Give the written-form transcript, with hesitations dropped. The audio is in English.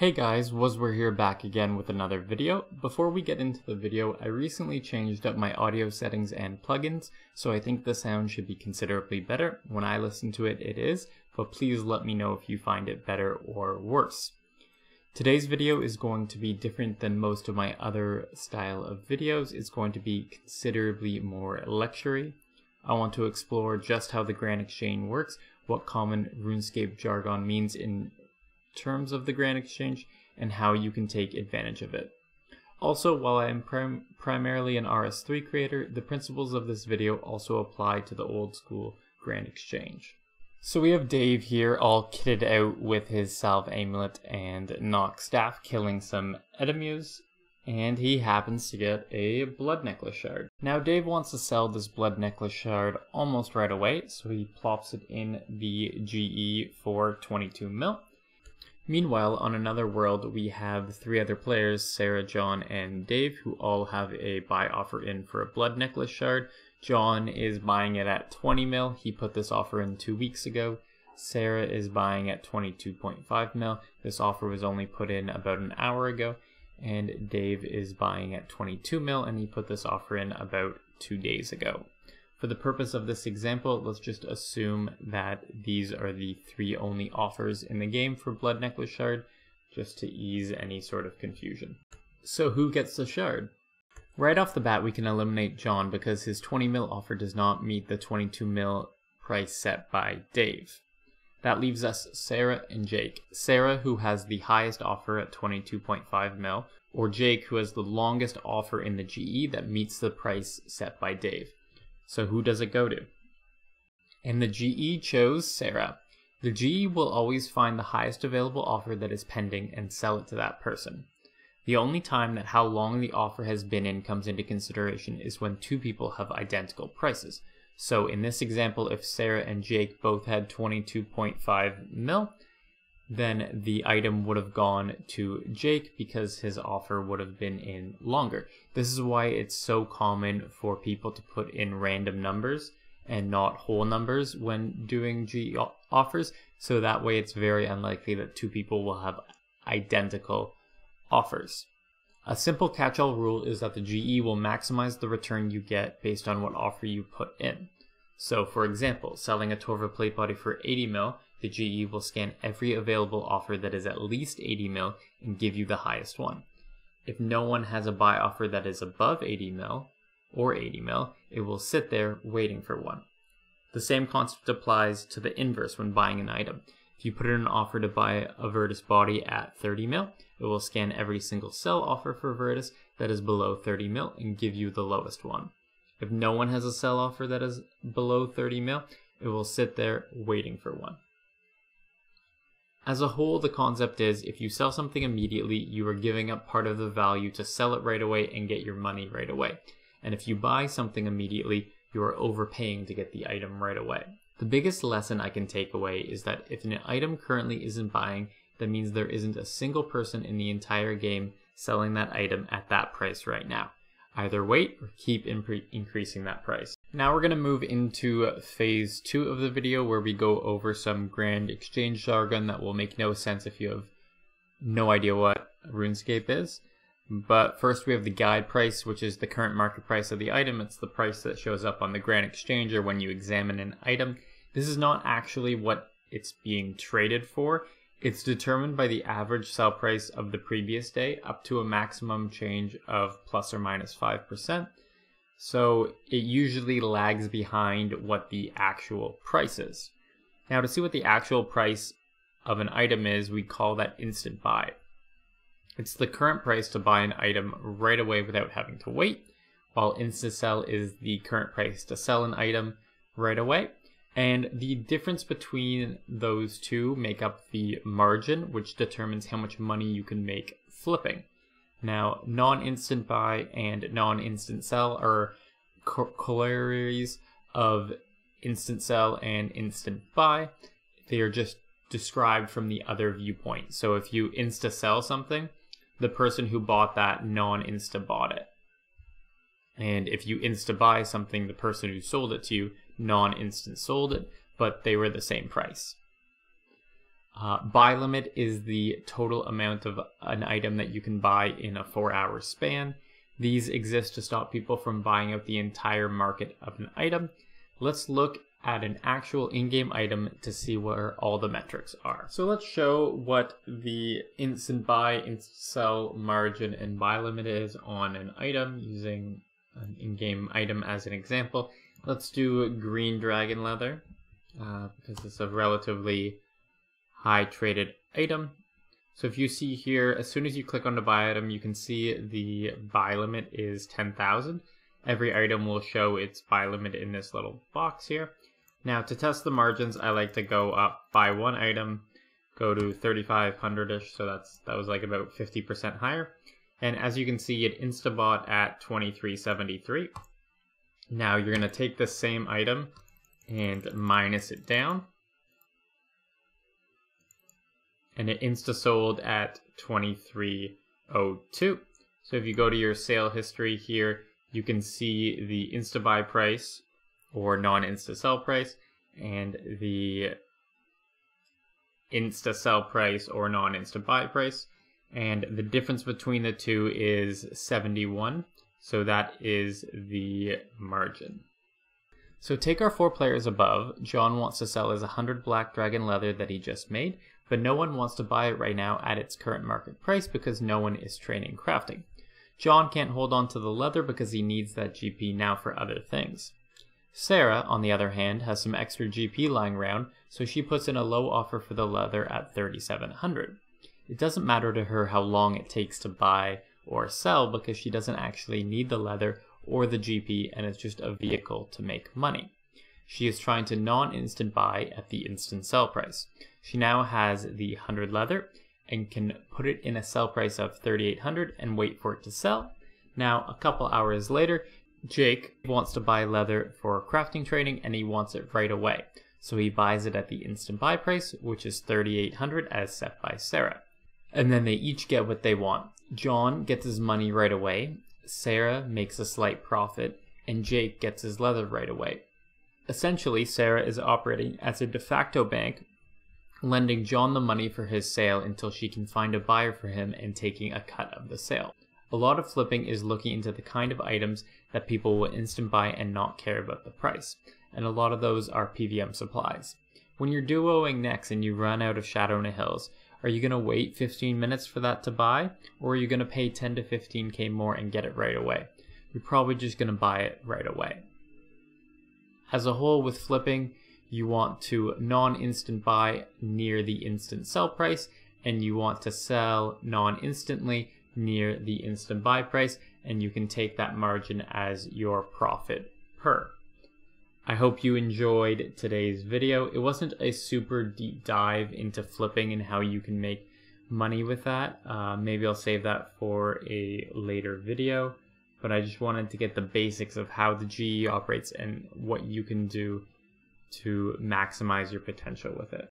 Hey guys, Wazwar here back again with another video. Before we get into the video, I recently changed up my audio settings and plugins, so I think the sound should be considerably better. When I listen to it, it is, but please let me know if you find it better or worse. Today's video is going to be different than most of my other style of videos. It's going to be considerably more lecture-y. I want to explore just how the Grand Exchange works, what common RuneScape jargon means in terms of the Grand Exchange, and how you can take advantage of it. Also, while I am primarily an RS3 creator, the principles of this video also apply to the old school Grand Exchange. So we have Dave here all kitted out with his Salve Amulet and Nock Staff killing some Edemus, and he happens to get a Blood Necklace Shard. Now Dave wants to sell this Blood Necklace Shard almost right away, so he plops it in the GE for 22 mil. Meanwhile, on another world, we have three other players, Sarah, John, and Dave, who all have a buy offer in for a Blood Necklace Shard. John is buying it at 20 mil. He put this offer in 2 weeks ago. Sarah is buying at 22.5 mil. This offer was only put in about an hour ago. And Dave is buying at 22 mil, and he put this offer in about 2 days ago. For the purpose of this example, let's just assume that these are the three only offers in the game for Blood Necklace Shard, just to ease any sort of confusion. So who gets the shard? Right off the bat, we can eliminate John because his 20 mil offer does not meet the 22 mil price set by Dave. That leaves us Sarah and Jake. Sarah, who has the highest offer at 22.5 mil, or Jake, who has the longest offer in the GE that meets the price set by Dave. So who does it go to? And the GE chose Sarah. The GE will always find the highest available offer that is pending and sell it to that person. The only time that how long the offer has been in comes into consideration is when two people have identical prices. So in this example, if Sarah and Jake both had 22.5 mil, then the item would have gone to Jake because his offer would have been in longer. This is why it's so common for people to put in random numbers and not whole numbers when doing GE offers, so that way it's very unlikely that two people will have identical offers. A simple catch-all rule is that the GE will maximize the return you get based on what offer you put in. So for example, selling a Torva plate body for 80 mil, the GE will scan every available offer that is at least 80 mil and give you the highest one. If no one has a buy offer that is above 80 mil or 80 mil, it will sit there waiting for one. The same concept applies to the inverse when buying an item. If you put in an offer to buy a Virtus body at 30 mil, it will scan every single sell offer for Virtus that is below 30 mil and give you the lowest one. If no one has a sell offer that is below 30 mil, it will sit there waiting for one. As a whole, the concept is if you sell something immediately, you are giving up part of the value to sell it right away and get your money right away. And if you buy something immediately, you are overpaying to get the item right away. The biggest lesson I can take away is that if an item currently isn't buying, that means there isn't a single person in the entire game selling that item at that price right now. Either wait or keep increasing that price. Now we're going to move into phase 2 of the video where we go over some Grand Exchange jargon that will make no sense if you have no idea what RuneScape is. But first we have the guide price, which is the current market price of the item. It's the price that shows up on the Grand Exchange or when you examine an item. This is not actually what it's being traded for. It's determined by the average sell price of the previous day up to a maximum change of plus or minus 5%. So it usually lags behind what the actual price is. Now to see what the actual price of an item is, we call that instant buy. It's the current price to buy an item right away without having to wait, while instant sell is the current price to sell an item right away. And the difference between those two make up the margin, which determines how much money you can make flipping. Now, non-instant buy and non-instant sell are corollaries of instant sell and instant buy. They are just described from the other viewpoint. So if you insta-sell something, the person who bought that non-insta bought it. And if you insta-buy something, the person who sold it to you non-instant sold it, but they were the same price. Buy limit is the total amount of an item that you can buy in a 4-hour span. These exist to stop people from buying out the entire market of an item. Let's look at an actual in-game item to see where all the metrics are. So let's show what the instant buy, instant sell, margin, and buy limit is on an item using an in-game item as an example. Let's do green dragon leather because it's a relatively high traded item. So if you see here, as soon as you click on the buy item, you can see the buy limit is 10,000. Every item will show its buy limit in this little box here. Now to test the margins, I like to go up, buy one item, go to 3,500-ish, so that was like about 50% higher. And as you can see, it insta-bought at 23.73. Now you're gonna take this same item and minus it down. And it insta-sold at 23.02. So if you go to your sale history here, you can see the insta-buy price or non-insta-sell price and the insta-sell price or non-insta-buy price. And the difference between the two is 71. So that is the margin. So take our 4 players above. John wants to sell his 100 black dragon leather that he just made, but no one wants to buy it right now at its current market price because no one is training crafting. John can't hold on to the leather because he needs that GP now for other things. Sarah, on the other hand, has some extra GP lying around, so she puts in a low offer for the leather at 3,700. It doesn't matter to her how long it takes to buy or sell because she doesn't actually need the leather or the GP, and it's just a vehicle to make money. She is trying to non-instant buy at the instant sell price. She now has the 100 leather and can put it in a sell price of 3,800 and wait for it to sell. Now, a couple hours later, Jake wants to buy leather for crafting training and he wants it right away. So he buys it at the instant buy price, which is 3,800 as set by Sarah. And then they each get what they want. John gets his money right away, Sarah makes a slight profit, and Jake gets his leather right away. Essentially, Sarah is operating as a de facto bank, lending John the money for his sale until she can find a buyer for him and taking a cut of the sale. A lot of flipping is looking into the kind of items that people will instant buy and not care about the price, and a lot of those are PVM supplies. When you're duoing next and you run out of Shadow in the Hills, are you going to wait 15 minutes for that to buy, or are you going to pay 10 to 15k more and get it right away? You're probably just going to buy it right away. As a whole with flipping, you want to non-instant buy near the instant sell price, and you want to sell non-instantly near the instant buy price, and you can take that margin as your profit per. I hope you enjoyed today's video. It wasn't a super deep dive into flipping and how you can make money with that. Maybe I'll save that for a later video, but I just wanted to get the basics of how the GE operates and what you can do to maximize your potential with it.